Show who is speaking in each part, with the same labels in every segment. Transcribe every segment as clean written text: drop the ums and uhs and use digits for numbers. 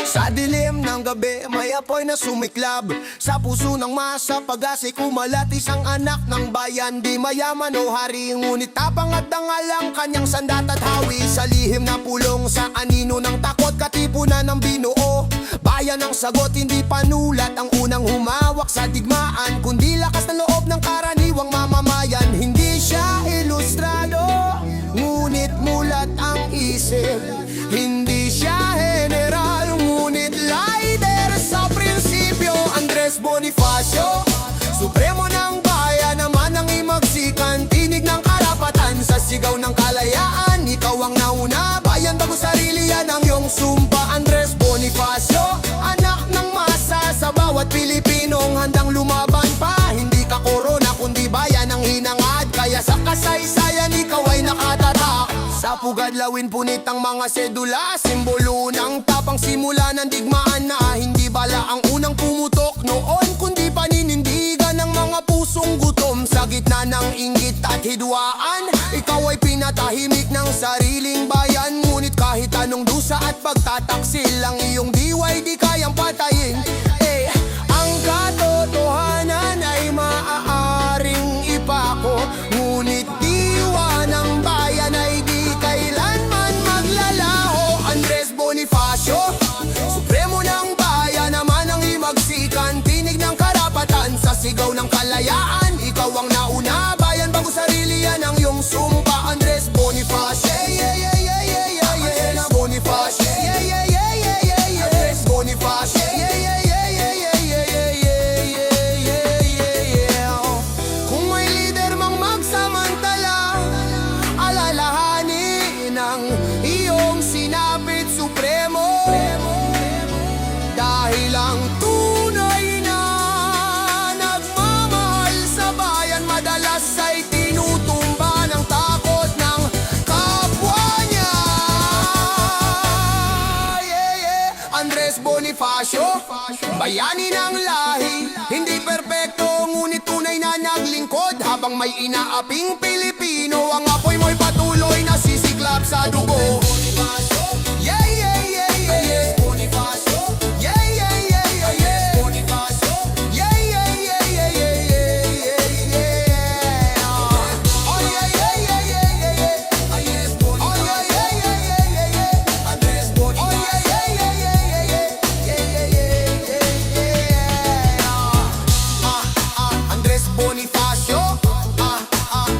Speaker 1: Sa dilim ng gabi, may apoy na sumiklab sa puso ng masa, pag-asa'y kumalat. Isang anak ng bayan, di mayaman o hari, ngunit tapang at dangal ang kanyang sandat at hawi. Sa lihim na pulong, sa anino ng takot, katipunan ng binuo. Bayan ang sagot, hindi panulat ang unang humawak sa digmaan, kundi lakas ng loob ng karaniwang mamamayan. Hindi siya ilustrado, ngunit mulat ang isip. Hindi siya general, ngunit lighter sa prinsipyo. Andres Bonifacio, supremo ng bayan, naman ang imagsikan, tinig ng karapatan sa sigaw ng kalayaan. Ikaw ang nauna, bayan bago sarili, yan ang iyong sumpa. Andres Bonifacio, anak ng masa, sa bawat Pilipinong handang lumaban pa. Hindi ka korona, kundi bayan ang hinangad, kaya sa kasaysayan ikaw ay nakatatak. Sa pugad lawin punit ang mga sedula, simbolo ng tapang simula ng digmaan na hindi bala ang unang pumutok noon, kundi paninindigan ng mga pusong gutom. Sa gitna ng inggit at hidwaan, ikaw ay pinatahimik ng sariling bayan, ngunit kahit anong dusa at pagtataksil, ang iyong diwa'y di kayang patayin. Ang katotohanan ay maaaring ipako, ngunit diwa ng bayan ay di kailanman maglalaho. Andres Bonifacio, supremo ng bayan, naman ang imagsikan, tinig ng karapatan sa sigaw ng kalayaan. Ikaw ang nauna, bayan bago sarili, yan ang iyong sumpa. Andres Bonifacio, Andres Bonifacio, Andres Bonifacio. Kung may lider mang magsamantala, alalahanin ang iyong sinapit, supremo. Dahil ang tunay na nagmamahal sa bayan, madalas ay tinutumba ng takot ng kapwa niya. Andres Bonifacio, bayani ng lahi, hindi perpekto, ngunit tunay na naglingkod. Habang may inaaping Pilipino, ang apoy mo'y patuloy na sisiklab sa dugo. Yeah, yeah, yeah, yeah, yeah. Bonifacio. Yeah, yeah, yeah, yeah, yeah. Bonifacio. Yeah, yeah, yeah, yeah, yeah, yeah, yeah. Oh yeah, yeah, yeah, yeah, yeah, yeah. Andres Bonifacio. Oh yeah, yeah, yeah, yeah, yeah, yeah. Andres Bonifacio. Oh yeah, yeah, yeah, yeah, yeah, yeah. Yeah, yeah, yeah, yeah. Andres Bonifacio.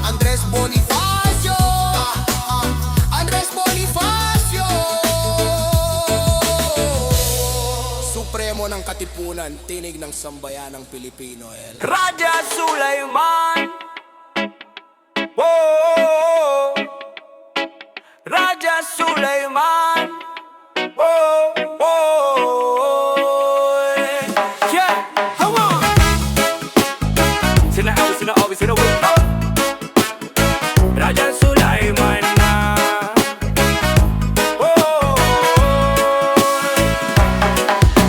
Speaker 1: Andres Bonifacio. Andres Bonifacio, supremo ng katipunan, tinig ng sambayanang Pilipino.
Speaker 2: Raja Sulaiman, oh, Raja Sulaiman, oh, oh, yeah, come on. Sina Elvis, sina Elvis, sina Will, Raja Sulaiman na, oh.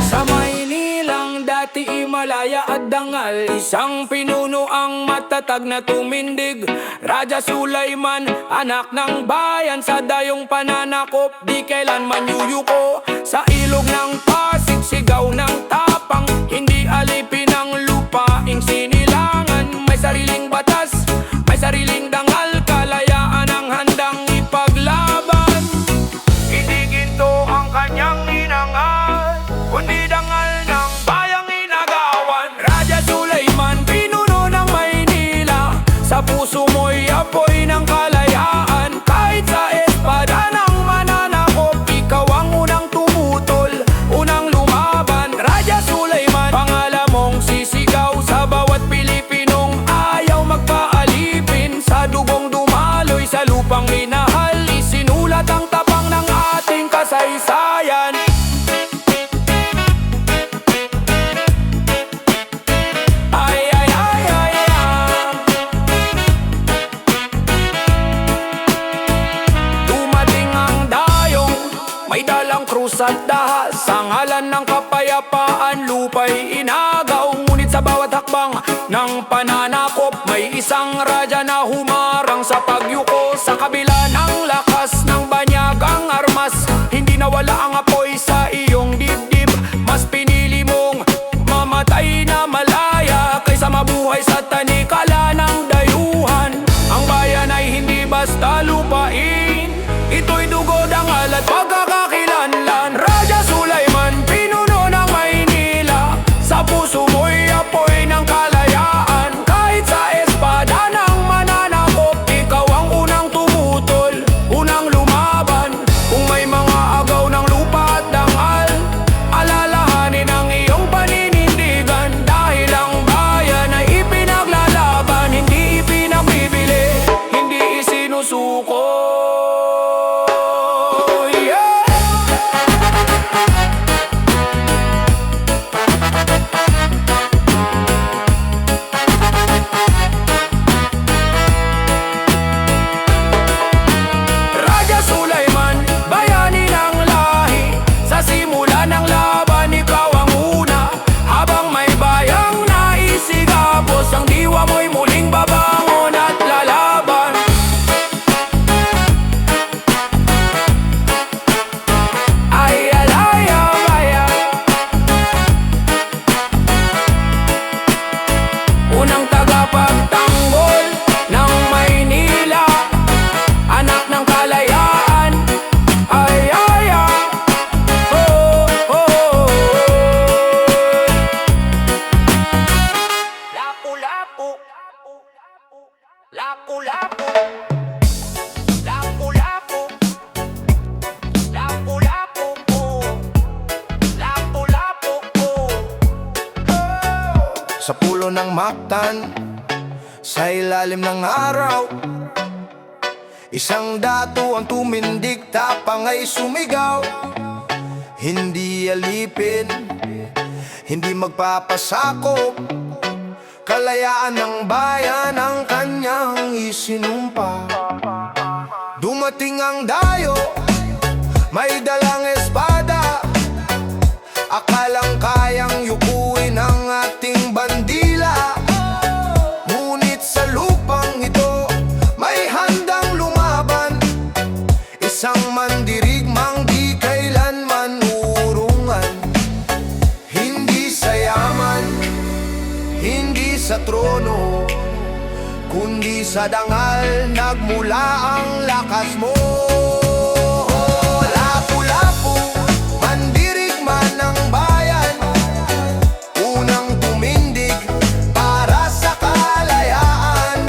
Speaker 2: Sa Maynilang dati Himalaya at dangal, isang pinuno ang matatag na tumindig. Raja Sulaiman, anak ng bayan, sa dayong pananakop, di kailanman yuyuko. Sa ilog ng Pasig, sigaw ng tapang, hindi alipin ang lupaing sinilangan. May sariling batas, may sariling dangal, kalayaan ang handang ipaglaban. Hindi ginto ang kanyang hinangan, kundi dangal ng bayang inagawan. Raja Sulaiman, pinuno ng Maynila, sa puso mo'y apoy ng kalayaan. Kahit sa espada ng mananakop, ikaw ang unang tumutol, unang lumaban. Raja Sulaiman, pangalan mong sisigaw sa bawat Pilipinong ayaw magpaalipin. Sa dugong dumaloy, sa lupang minahal, isinulat ang tapang ng ating kasaysayan. Ay, ay, ay, ay, ay. Dumating ang dayong, may dalang krus at dahas, sa ngalan ng kapayapaan lupa'y inagaw. Ngunit sa bawat hakbang ng pananakop, may isang raja na humarang sa pagyuko. Sa kabila ng lakas ng banyagang armas, hindi nawala ang apoy sa iyong dibdib. dangal at pagkakakilanlan. Raja Sulaiman, pinuno ng Maynila. Sa puso mo'y apoy ng kalayaan. Kahit sa espada ng mananakop, ikaw ang unang tumutol, unang lumaban. Kung may mga agaw ng lupa at dangal, alalahanin ang iyong paninindigan. Dahil ang bayan ay ipinaglalaban, hindi ipinagbibili, hindi isinusuko. Yeah! Raja Sulaiman, bayani ng lahi. Sa simula ng laban, ikaw ang una. Habang may bayang naisigapos, ang diwa mo'y muling babangon at lalaban. Ay alaya bayan, unang tagapagtanggol ng Maynila, anak ng kalayaan. Ay ay ay, oh, oh, oh. Lapu-lapu, lapu-lapu, lapu-lapu, lapu-lapu, oh. Lapu-lapu, oh.
Speaker 1: Sa pulo ng Mactan, sa ilalim ng araw, isang dato ang tumindig, tapang ay sumigaw. Hindi alipin, hindi magpapasakop, kalayaan ng bayan ang kanyang isinumpa. Dumating ang dayo, may dalang espada, akalang kayang yukuin ang ating bandila. Ngunit sa lupang ito, may handang lumaban, isang mandirigmang di kailanman urungan. Hindi sa yaman, hindi sa trono, kundi sa dangal nagmula ang lakas mo. Lapu-lapu, mandirigma ng bayan, unang tumindig para sa kalayaan.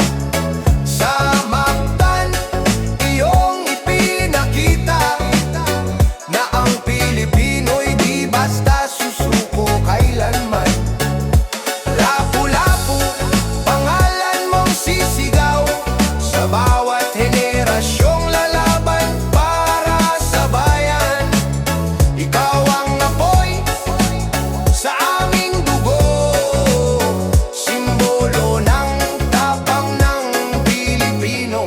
Speaker 1: Sa Mactan, iyong ipinakita na ang Pilipino'y di basta susuko kailanman. Lapu-lapu, pangalan mong sisigaw sa bawat henerasyong lalaban para sa bayan. Ikaw ang apoy sa aming dugo, simbolo ng tapang ng Pilipino.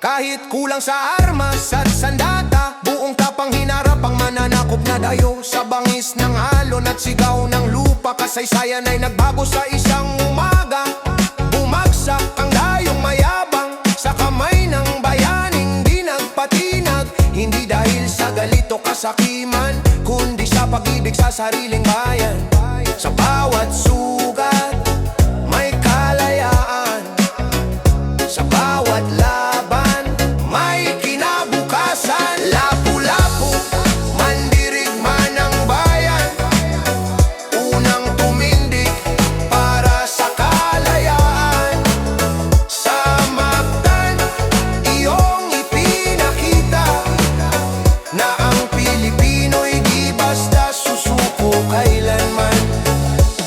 Speaker 1: Kahit kulang sa armas at sandata, buong tapang hinarap ang mananakop na dayo. Sa bangis ng alon at sigaw ng lupa, kasaysayan ay nagbago sa isang umaga. Bumagsak ang dayong mayabang sa kamay ng bayaning di nagpatinag. Hindi dahil sa galit o kasakiman, kundi sa pag-ibig sa sariling bayan. Sa bawat sugat, may kalayaan. Sa bawat laban, may kinabukasan. Lapu-lapu, mandirigma ng bayan, unang tumindig para sa kalayaan. Sa Mactan, iyong ipinakita na ang Pilipino'y di basta susuko kailanman.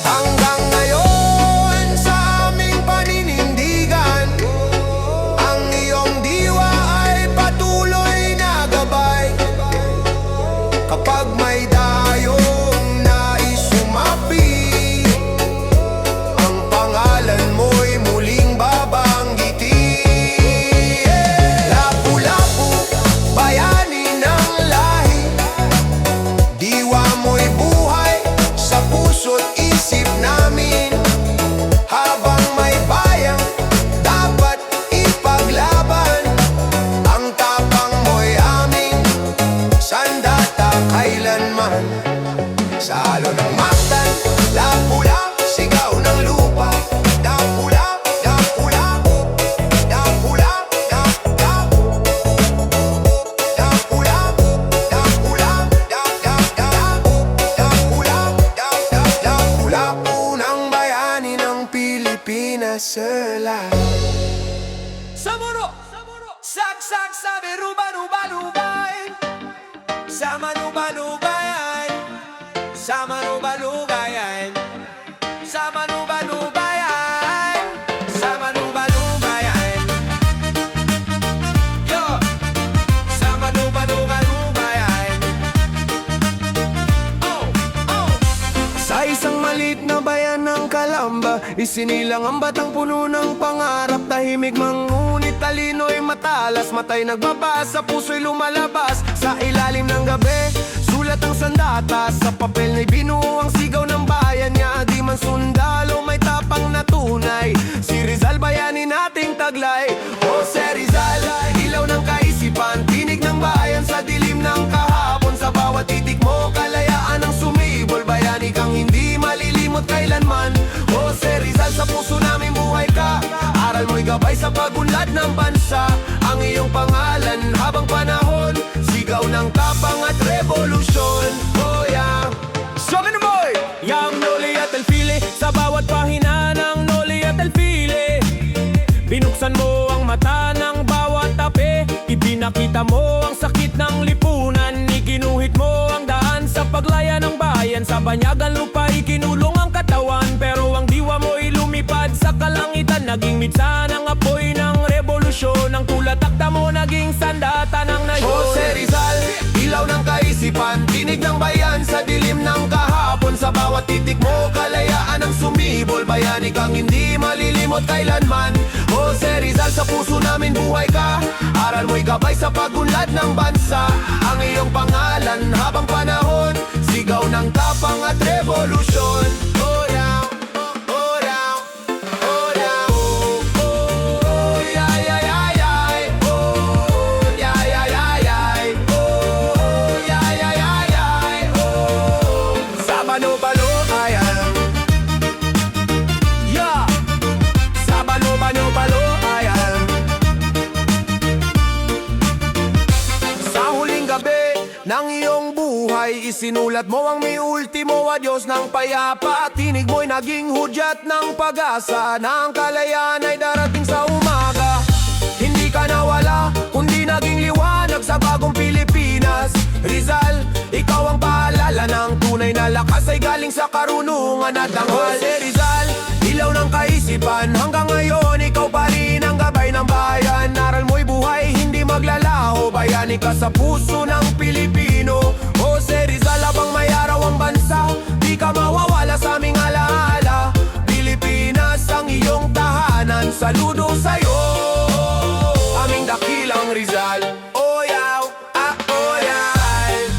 Speaker 1: Hanggang ngayon sa aming paninindigan, ang iyong diwa ay patuloy na gabay. Kapag may dayong nais sumapi, ang pangalan mo'y muling babanggitin. Lapu-lapu, bayani ng lahi, diwa mo'y buhay sa puso't isip namin. Habang may bayang dapat ipaglaban, ang tapang mo'y aming sandata kailanman. Sa alon ng Mactan, lapula, sigaw ng lupa. Dapula, dapula, dapula, dapula, dapula. Sa manubalubayan, sa manubalubayan, sa manubalubayan, sa manubalubayan. Yo! Sa manubalubayan. Oh! Oh! Sa isang maliit na bayan ng Calamba, isinilang ang batang puno ng pangarap. Tahimik mangunit, talino'y matalas, matay nagbabasa, puso'y lumalabas. Sa ilalim ng gabi, sulat ang sandata, sa papel na'y binuo ang sigaw ng bayan niya. Di man sundalo, may tapang na tunay, si Rizal bayani nating taglay. Jose Rizal, ilaw ng kaisipan, tinig ng bayan sa dilim ng kahapon. Sa bawat titik mo, kalayaan ang sumibol, bayani kang hindi malilimot kailanman. Jose Rizal, sa puso namin buhay ka, aral mo'y gabay sa pagunlad ng bansa. Ang iyong pangalan habang panahon, sigaw ng tapang at revolusyon. Oh yeah. Sabi na boy! Yang Noli at El File, sa bawat pahina ng Noli at El File, binuksan mo ang mata ng bawat tape, ipinakita mo ang sakit ng lipunan, iginuhit mo ang daan sa paglaya ng bayan. Sa banyagan lupa ikinulong ang katawan, pero ang diwa mo'y lumipad sa kalangitan. Naging mitsa ng apoy ng revolusyon, ang tula't akda mo naging sandata ng nayon. Jose Rizal, ilaw ng kaisipan, tinig ng bayan sa dilim ng kahapon. Sa bawat titik mo, kalayaan ang sumibol, bayani kang hindi malilimot kailanman. Jose Rizal, sa puso namin buhay ka, aral mo'y gabay sa pagunlad ng bansa. Ang iyong pangalan habang panahon, sigaw ng tapang at revolusyon. Oh yeah, oh yeah, oh yeah, oh, oh, yeah, yeah, yeah, yeah, oh, yeah, yeah, yeah, yeah, oh, yeah, yeah, yeah, yeah, oh. Sa manubalubayan, yeah, sa manubalubayan. Sa huling gabi ng iyong buhay, isinulat mo ang mi ultimo adios ng payapa. Tinig mo'y naging hudyat ng pag-asa, na ang kalayaan ay darating sa umaga. Hindi ka nawala, kundi naging liwanag sa bagong Pilipinas. Rizal, ikaw ang paalala ng tunay na lakas ay galing sa karunungan at dangal. Jose Rizal, ilaw ng kaisipan, hanggang ngayon ikaw pa rin ang gabay ng bayan. Aral mo'y buhay, hindi maglalaho, bayani ka sa puso ng Pilipino. Jose Rizal, habang may araw ang bansa, di ka mawawala sa aming alaala. Pilipinas ang iyong tahanan, saludo sa'yo, aming dakilang Rizal. Oh yeah, ah, oh yeah,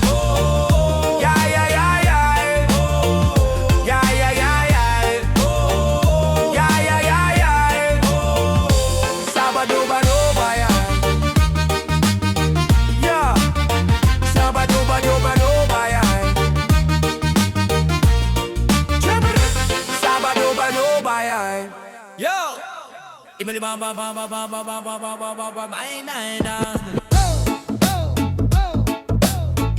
Speaker 1: oh, yeah, yeah, yeah, yeah, oh, yeah, yeah, yeah, yeah, oh, yeah, yeah, yeah, yeah, oh. Sabado bayan, yeah, Sabado bayan, Sabado bayan, yo.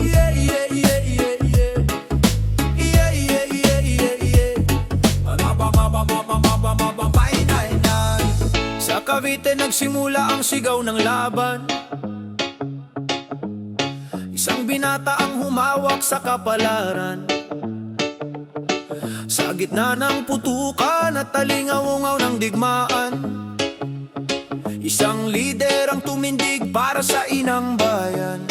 Speaker 1: Yeah, yeah, yeah, yeah, yeah. Yeah, yeah, yeah, yeah, yeah. Sa Cavite nagsimula ang sigaw ng laban, isang binata ang humawak sa kapalaran. Sa gitna ng putukan at talingaw-ungaw ng digmaan, isang lider ang tumindig para sa inang bayan.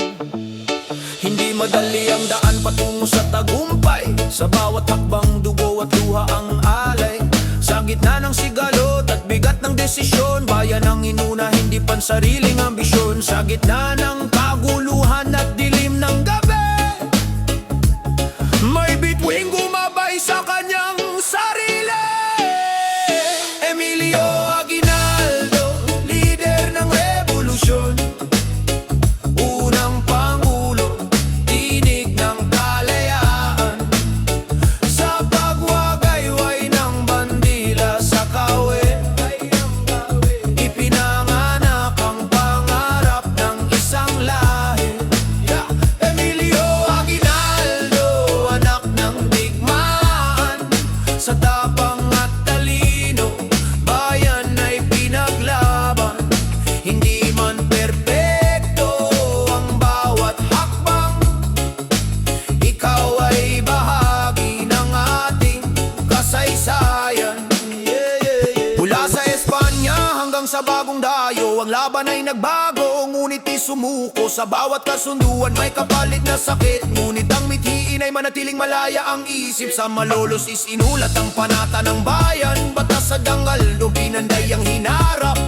Speaker 1: Hindi madali ang daan patungo sa tagumpay, sa bawat hakbang dugo at luha ang alay. Sa gitna ng sigalot at bigat ng desisyon, bayan ang inuna, hindi pansariling ambisyon. Sa gitna ng kaguluhan at dilim ng gabi, may bituing gumabay sa kanyang sarili. Emilio Aguinaldo, leader ng revolusyon, unang pangulo, tinig ng kalayaan. Sa pagwagayway ng bandila sa kawit, ipinanganak ang pangarap ng isang lahi. Yeah. sa bagong dayo, ang laban ay nagbago, ngunit di sumuko. Sa bawat kasunduan may kapalit na sakit, ngunit ang mithiin ay manatiling malaya ang isip. Sa malolos isinulat ang panata ng bayan, batas sa dangal, pinanday ang hinarap.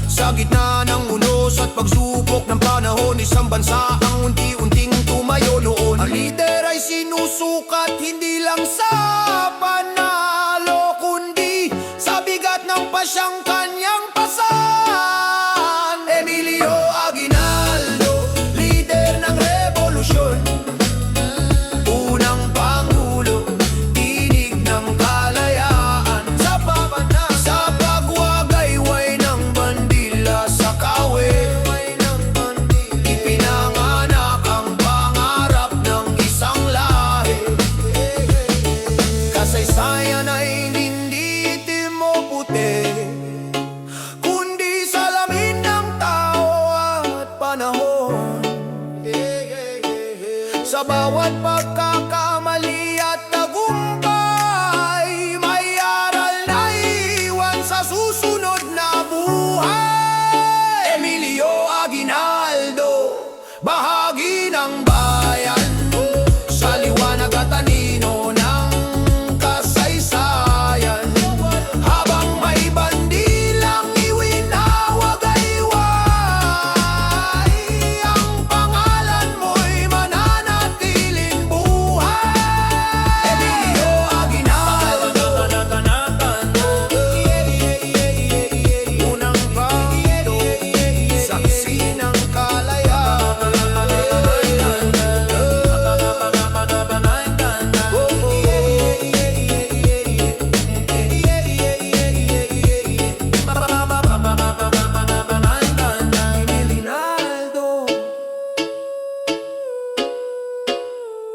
Speaker 1: Sa gitna ng unos at pagsubok ng panahon, isang bansa ang unti-unting tumayo noon. Ang lider ay sinusukat hindi lang sa panalo, kundi sa bigat ng pasyang kanyang pasan. Emilio Aguinaldo, lider ng revolusyon, unang pangulo, tinig ng kalayaan. Sa pagwagayway ng bandila sa kawe, ipinanganak ang pangarap ng isang lahi. Kasaysayan ay hindi itim o puti, kundi salamin ng tao at panahon. Sa bawat pagkakamali at tagumpay, may aral na iwan sa susunod na buhay. Emilio Aguinaldo, bahagi ng bayan, sa liwanag at anino ng kasaysayan. Habang may bandilang iwinawagayway, ang pangalan mo'y mananatiling buhay. Emilio Aguinaldo, unang pangulo, saksi ng kalayaan. Aguinaldo,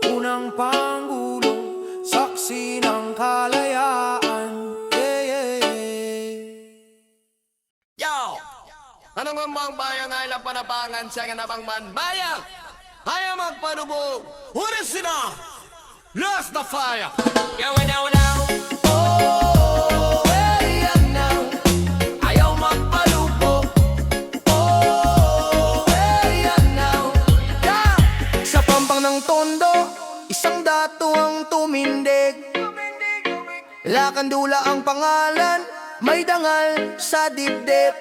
Speaker 1: unang pangulo, saksi ng kalayaan.
Speaker 3: Yo! Anong ang bayang ay lapanapangan siya nga nabang manbayang? Ayaw magpanubog! Huris sila! Lost the fire! Gawin now now!
Speaker 1: Oh, yan na, ayaw magpalubog. Oh, yan na, yeah. Sa pampang ng tondo, isang dato ang tumindig. Lakandula ang pangalan, may dangal sa dibdib.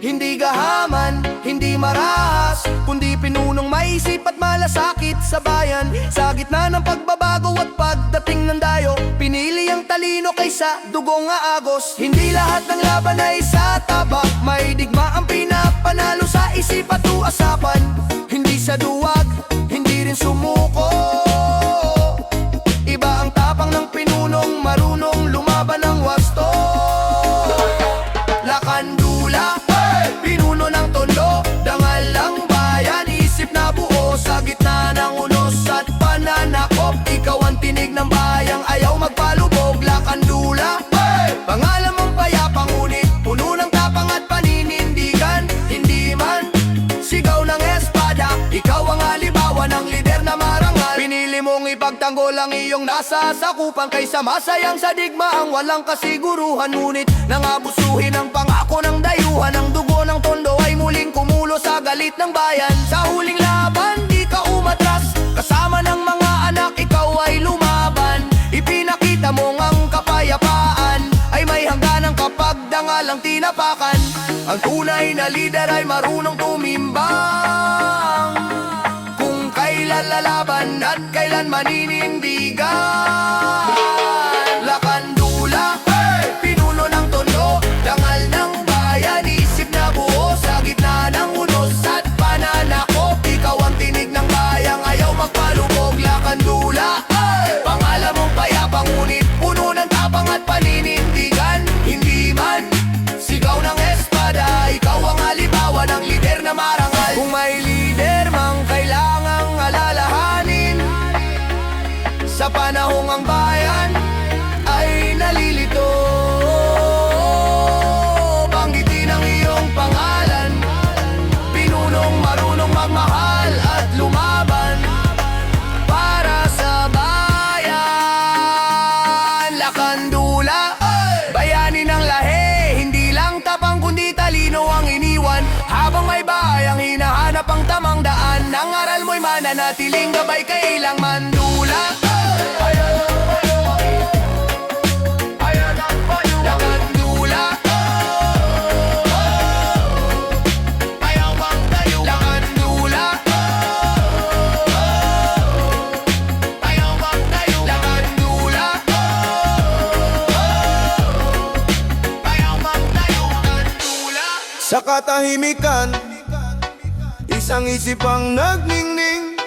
Speaker 1: Hindi gahaman, hindi marahas, kundi pinunong maisip at malasakit sa bayan. Sa gitna ng pagbabago at pagdating ng dayo, pinili ang talino kaysa dugong aagos. Hindi lahat ng laban ay sa tabak, may digma ang pinapanalo sa isip at uasapan. Hindi sa duwag, hindi rin sumuko. Iba ang tapang ng pinunong marunong lumaban ng wasto. Lakandula, pinuno ng tondo, dangal ang bayan, isip na buo. Sa gitna ng unos at pananakop, ikaw ang tinig ng bayang ayaw magpalubog. Lakandula, pangalan mong payapang ngunit puno ng tapang at paninindigan. Hindi man sigaw ng espada, ikaw ang halimbawa ng lider na marangal. Pinili mong ipagtanggol ang iyong nasa sakupan kaysa masayang sa digmaang walang kasiguruhan. Ngunit nangabusuhin ang pangako ng dayuhan, ang dugo ng tondo ay muling kumulo sa galit ng bayan. Sa huling laban di ka umatras, kasama ng mga anak ikaw ay lumaban. Ipinakita mong ang kapayapaan ay may hangganan kapag dangal ang tinapakan. Ang tunay na lider ay marunong tumimbang, kung kailan lalaban at kailan maninindigan. Lakandula, pinuno ng tondo, dangal ng bayan, isip na buo. Sa gitna ng unos at pananakop, ikaw ang tinig ng bayang ayaw magpalubog. Lakandula, pangalan mong payapang ngunit puno ng tapang at paninindigan. Hindi man sigaw ng espada, ikaw ang halimbawa ng lider na marangal. Kung may lider mang kailangang alalahanin, sa panahong ang bayan ay nalilito, banggitin ang iyong pangalan. Pinunong marunong magmahal at lumaban para sa bayan. Lakandula, bayani ng lahi, hindi lang tapat.
Speaker 3: mananatiling gabay kailang mandula. Lakandula. Ayaw magtayo. Lakandula. Ayaw magtayo. Lakandula. Ayaw magtayo. Lakandula.
Speaker 1: Sa katahimikan, isang isip ang nagningning.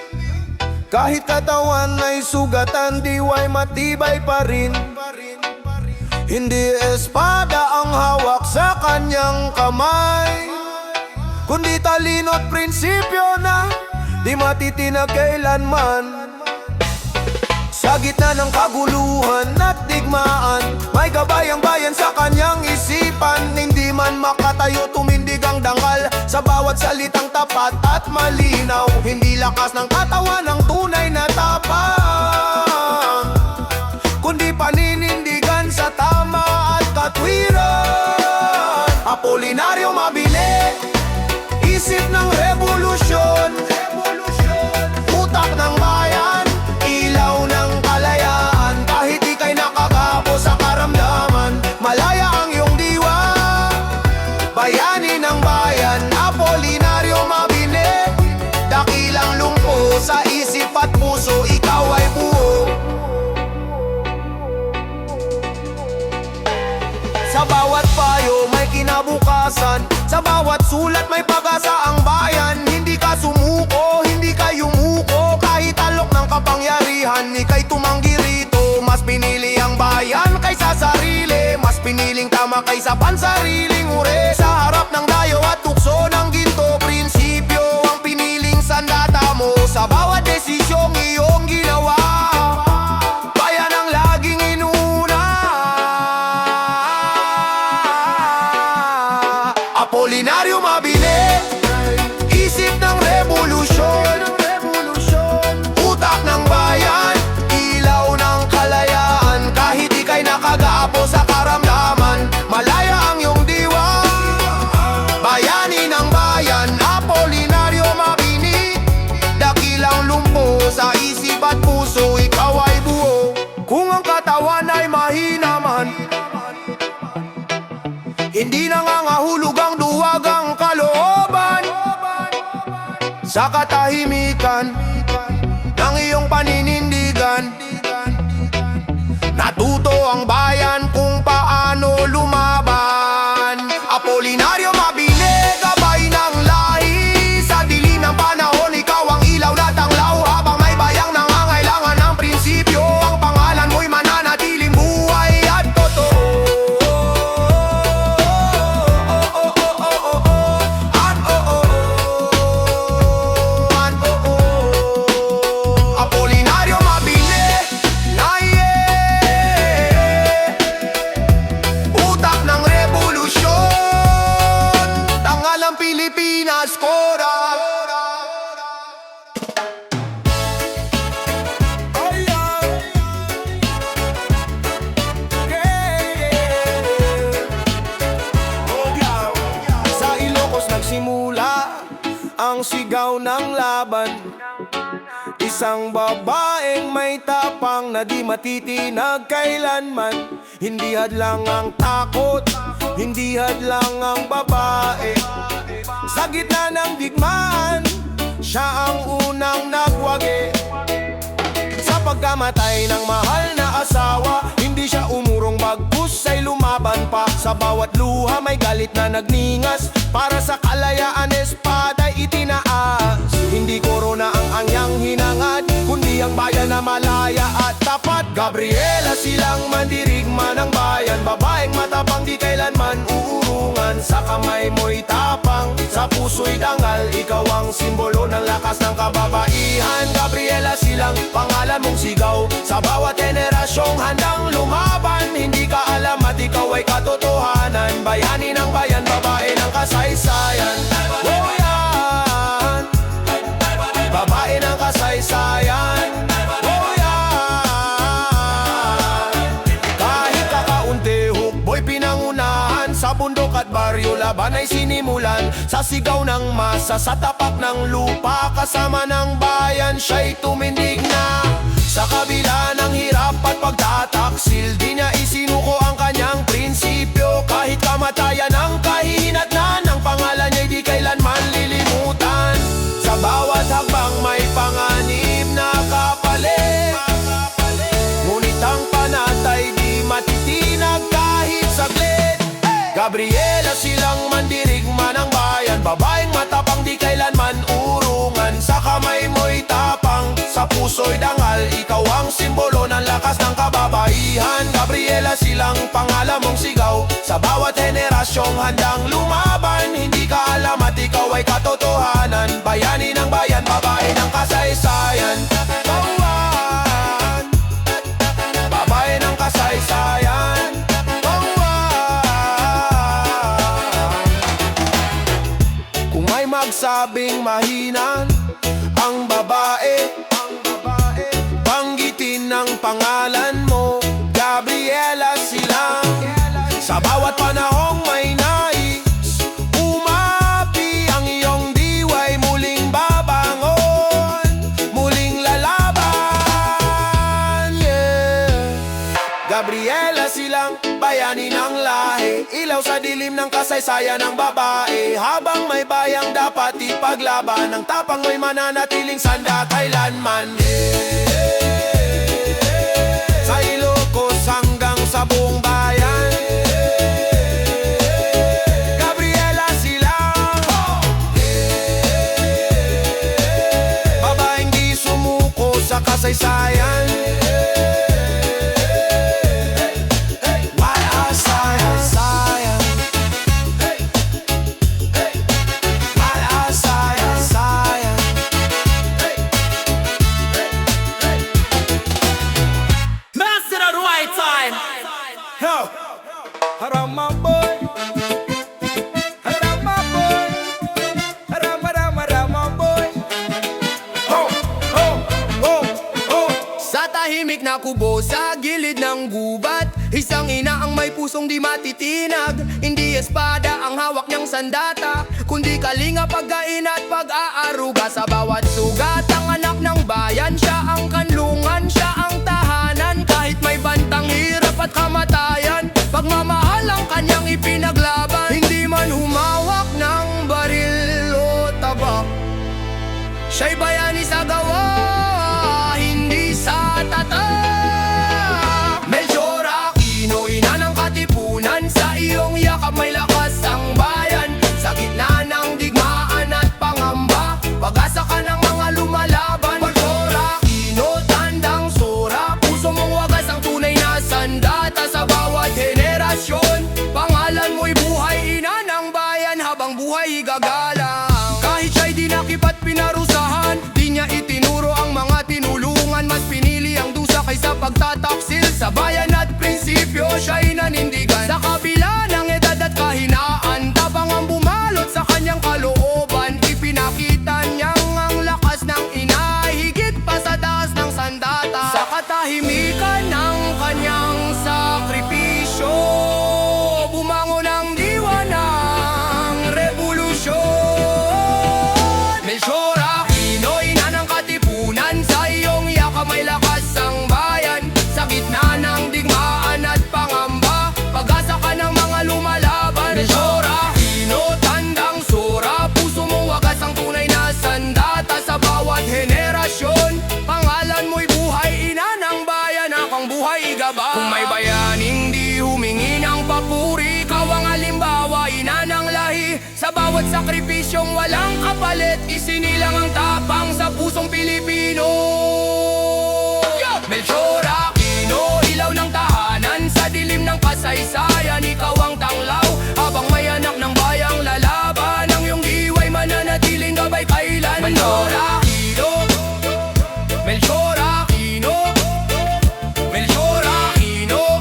Speaker 1: Kahit katawan ay sugatan, diway matibay pa rin. Hindi espada ang hawak sa kanyang kamay, kundi talino't prinsipyo na di matitinag kailanman. Sa gitna ng kaguluhan at digmaan, may kabayang bayan sa kanyang isipan. Hindi man makatayo, tumindig ang dangal sa bawat salitang tapat at malinaw. Hindi lakas ng katawan ang tunay na tapang, kundi paninindigan sa tama at katwiran. Apolinario Mabini, isip ng revolusyon, utak ng bayan, ilaw ng kalayaan. Kahit ika'y nakagapo sa karamdaman, malaya ang iyong diwa. Bayani ng bayan, Apolinario Mabini, dakilang lumpo sa isip at puso, ikaw ay buo. Sa bawat payo may kinabukasan, sa bawat sulat may pag-asa ang bayan. Hindi ka sumuko, hindi ka yumuko, kahit alok ng kapangyarihan, ika'y tumanggi rito. Mas pinili ang bayan kaysa sarili, mas piniling tama kaysa pansariling uri. Sa harap ng dayo at tukso ng ginto, prinsipyo ang piniling sandata mo. Sa bawat desisyong iyong ginawa, bayan ang laging inuna. Apolinario Mabini, isip ng revolusyon, utak ng bayan, ilaw ng kalayaan. Kahit ika'y nakagapo sa karamdaman, malaya ang iyong diwa. Bayani ng bayan, Apolinario Mabini, dakilang lumpo sa isip at puso, ikaw ay buo. Kung ang katawan ay mahina man, hindi nangangahulog ang duwag ang kalooban. Sa katahimikan ng iyong paninindigan, natuto ang bayan kung paano lumaban. Apolinario Mabini, gabay ng lahi. Sa dilim ng panahon, ikaw ang ilaw na tanglaw. Habang may bayang nangangailangan ng prinsipyo, ang pangalan mo'y mananatiling buhay at totoo. Apolinario Mabini, utak ng revolusyon, tangal ang Pilipinas, kora. Sa Ilocos nagsimula ang sigaw ng laban. Isang babaeng may tapang na di matitinag kailanman. Hindi hadlang ang takot, hindi hadlang ang babae. Sa gitna ng digmaan, siya ang unang nagwagi. Sa pagkamatay ng mahal na asawa, hindi siya umurong, bagkus ay lumaban pa. Sa bawat luha may galit na nagningas, para sa kalayaan espada'y itinaas. Hindi korona ang anyang hinangad, kundi ang bayan na malaya at tapat. Gabriela silang mandirigma ng bayan, babaeng matapang di kailanman uurungan. Sa kamay mo'y tapang, sa puso'y dangal, ikaw ang simbolo ng lakas ng kababaihan. Gabriela silang pangalan mong sigaw, sa bawat generasyong handang lumaban. Hindi ka alam at ikaw ay katotohanan, bayani ng bayan, babae ng kasaysayan. Oh yan, babae ng kasaysayan. Oh yan, kahit kakaunti, hukbo'y pinangunahan. Sa bundok at baryo, laban ay sinimulan. Sa sigaw ng masa, sa tapak ng lupa, kasama ng bayan. bayan siya'y tumindig na. Sa kabila ng hirap at pagtataksil, di niya isinuko ang kanyang prinsipyo. Kahit kamatayan ang kahihinatnan, ang pangalan niya'y di kailanman lilimutan. Sa bawat hakbang may panganib na kapalit, ngunit ang panatay di matitinag kahit saglit. Gabriela Silang, mandirigma ng bayan, babaeng matapang di kailanman urungan. Sa kamay mo'y tapang, sa puso'y dangal, ikaw ang simbolo ng lakas ng kababaihan. Gabriela Silang, pangalan mong sigaw, sa bawat henerasyong handang lumaban. Hindi ka alam at ikaw ay katotohanan, bayani ng bayan, babae ng kasaysayan. Bawan, babae ng kasaysayan. Kung may magsabing mahinan ang babae, banggitin ang pangalan mo, Gabriela Silang. Sa bawat panahong may nais umapi, ang iyong diwa'y muling babangon, muling lalaban, yeah. Gabriela Silang, bayani ng lahi, ilaw sa dilim ng kasaysayan ng babae. Habang may bayang dapat ipaglaban, ang tapang mo'y mananatiling sanda kailanman, sa Ilocos hanggang sa buong bayan. Gabriela Silang, babaeng di sumuko sa kasaysayan.
Speaker 2: Harama boy, harama boy, harama boy.
Speaker 1: Ho, ho, ho, ho.
Speaker 3: Sa tahimik na kubo sa gilid ng gubat, isang ina ang may pusong di matitinag. Hindi espada ang hawak niyang sandata, kundi kalinga, pagkain at pag-aaruga. Sa bawat sugat ang anak ng bayan, siya ang kanlungan, siya ang tahanan. Kahit may bantang hirap at kamatayan, pagmamahal ang kanyang ipinaglaban. Hindi man humawak ng baril o tabak, siya'y bayani sa gawa, hindi sa tatak. Melchor Aquino, ina ng katipunan, sa iyong yakap may lakas ang bayan. Sa gitna ng digmaan at pangamba, pag-asa ka ng mga lumalaban. Melchor Aquino, tandang sura, puso mong wagas ang tunay na sandata. Sa bawat henerasyon, pangalan mo'y buhay, ina ng bayan, habang buhay igagalang. Kahit siya'y dinakip at pinarusahan, di niya itinuro ang mga tinulungan. Mas pinili ang dusa kaysa pagtataksil, sa bayan at prinsipyo siya'y nanindigan. Sa kabila ng edad at kahinaan, tapang ang bumalot sa kanyang kalooban. Ipinakita niyang ang lakas ng ina, higit pa sa taas ng sandata. Sa katahimikan ng kanyang sakripisyo, bumangon ang diwa ng revolusyon. Melchor Aquino, ina ng katipunan, sa iyong yakap may lakas ang bayan. Sa gitna ng digmaan at pangamba, pag-asa ka ng mga lumalaban. Melchor Aquino, tandang sura, puso mong wagas ang tunay na sandata. Sa bawat henerasyon, pangalan mo'y buhay, ina ng bayan, akang buhay igaba. Kung may bayaning di humingi ng papuri, ikaw ang halimbawa, ina ng lahi. Sa bawat sakripisyong walang kapalit, isinilang ang tapang sa pusong Pilipino. Melchor Aquino, ilaw ng tahanan, sa dilim ng kasaysayan, ikaw ang tanglaw. Habang may anak ng bayang lalaban, ang iyong diwa'y mananatiling gabay kailan. Melchor Aquino, Melchor Aquino, Melchor Aquino,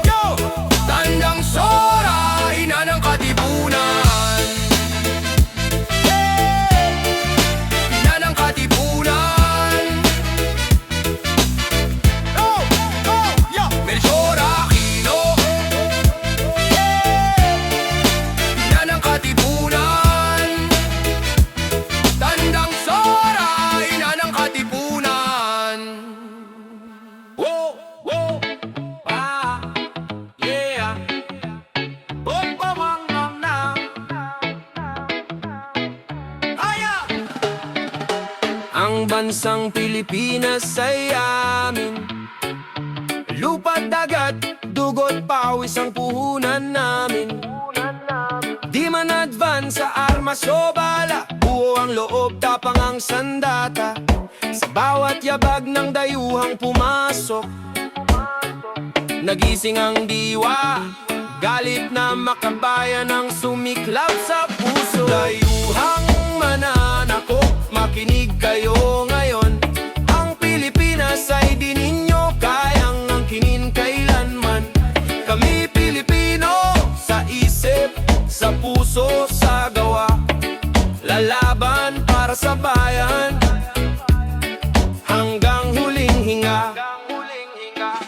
Speaker 3: yo! Tandang sora, ina ng katipunan, ina ng katipunan. Melchor Aquino,
Speaker 2: bansang Pilipinas ay amin. Lupa't dagat, dugo't pawis ang puhunan namin. Di man advance sa armas o bala, buo ang loob, tapang ang sandata. Sa bawat yabag ng dayuhang pumasok, nagising ang diwa, galit na makabayan ang sumiklab sa puso. Dayuhang mananakop, makinig kayo ngayon. Ang Pilipinas ay di ninyo kayang angkinin kailanman. Kami Pilipino, sa isip, sa puso, sa gawa, lalaban para sa bayan hanggang huling hinga.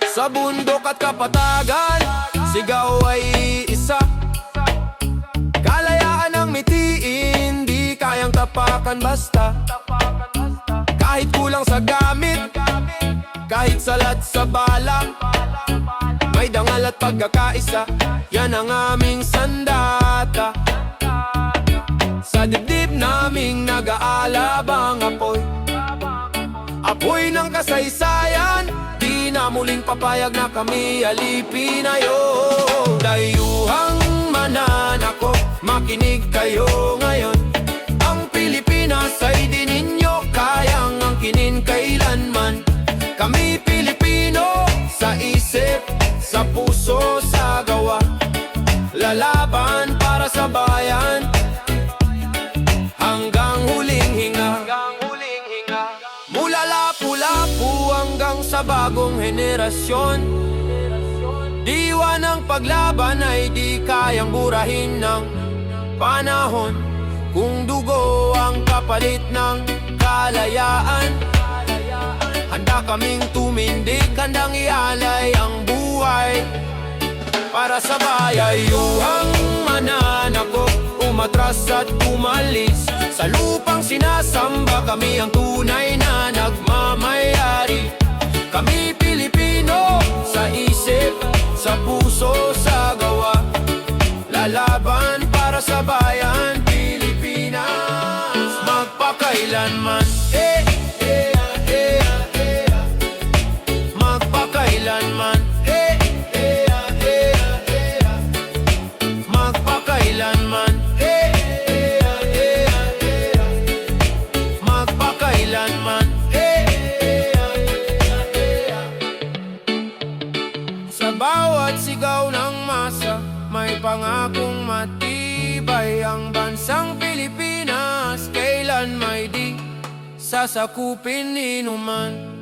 Speaker 2: Sa bundok at kapatagan, sigaw ay isa. Kalayaan ang mitiin, di kayang tapakan basta. Kahit kulang sa gamit, kahit salat sa bala, may dangal at pagkakaisa, yan ang aming sandata. Sa dibdib naming nag-aalabang apoy, apoy ng kasaysayan, di na muling papayag na kami alipin na yun. Dayuhang mananakop, makinig kayo ngayon. Ang Pilipinas ay di ninyo kayang angkinin kailanman. Kami Pilipino, sa isip, sa puso, sa gawa, lalaban para sa bayan hanggang huling hinga. Mula lapu-lapu hanggang sa bagong henerasyon, diwa ng paglaban ay di kayang burahin ng panahon. Kung dugo ang kapalit ng kalayaan, handa kaming tumindig, handang ialay ang buhay para sa bayan. Dayuhang mananakop, umatras at umalis, sa lupang sinasamba kami ang tunay na nagmamayari. Kami Pilipino, sa isip, sa puso, sa gawa, lalaban para sa bayan Pilipinas magpakailanman. Magpakailanman. Magpakailanman. Magpakailanman. Sa bawat sigaw ng masa, may pangakong matibay. Ang bansang Pilipinas kailan may di sasakupin ni numan.